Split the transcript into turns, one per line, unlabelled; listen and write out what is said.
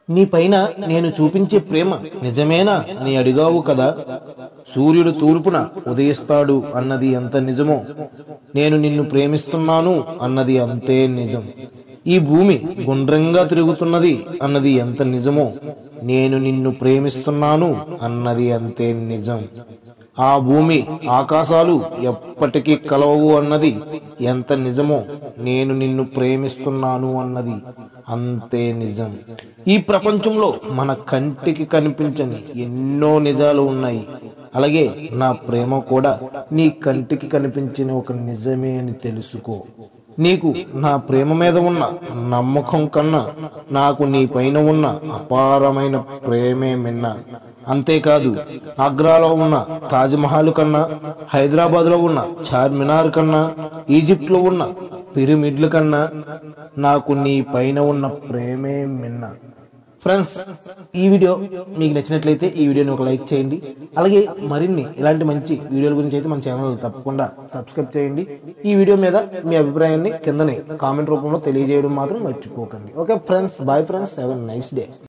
నీ పైన నేను చూపించే ప్రేమ నిజమేనా అని అడిగావు కదా. సూర్యుడు తూర్పున ఉదయిస్తాడు అన్నది ఎంత నిజమో, నేను నిన్ను ప్రేమిస్తున్నాను అన్నది అంతే నిజం. ఈ భూమి గుండ్రంగా తిరుగుతున్నది అన్నది ఎంత నిజమో, నేను నిన్ను ప్రేమిస్తున్నాను అన్నది అంతే నిజం. ఆ భూమి ఆకాశాలు ఎప్పటికీ కలవవు అన్నది ఎంత నిజమో, నేను నిన్ను ప్రేమిస్తున్నాను అన్నది అంతే నిజం. ఈ ప్రపంచంలో మన కంటికి కనిపించని ఎన్నో నిజాలు ఉన్నాయి. అలాగే నా ప్రేమ కూడా నీ కంటికి కనిపించిన ఒక నిజమే అని తెలుసుకో. నీకు నా ప్రేమ మీద ఉన్న నమ్మకం కన్నా నాకు నీ పైన ఉన్న అపారమైన ప్రేమే మిన్న. అంతేకాదు, ఆగ్రాలో ఉన్న తాజ్మహల్ కన్నా, హైదరాబాద్ లో ఉన్న చార్మినార్ కన్నా, ఈజిప్ట్ లో ఉన్న పిరమిడ్ల కన్నా నాకు నీ పైన ఉన్న ప్రేమే మిన్న. ఫ్రెండ్స్, ఈ వీడియో మీకు నచ్చినట్లయితే ఈ వీడియోని ఒక లైక్ చేయండి. అలాగే మరిన్ని ఇలాంటి మంచి వీడియోల గురించి అయితే మన ఛానల్ తప్పకుండా సబ్స్క్రైబ్ చేయండి. ఈ వీడియో మీద మీ అభిప్రాయాన్ని కిందనే కామెంట్ రూపంలో తెలియజేయడం మాత్రం మర్చిపోకండి. Okay friends, bye friends, have a nice day.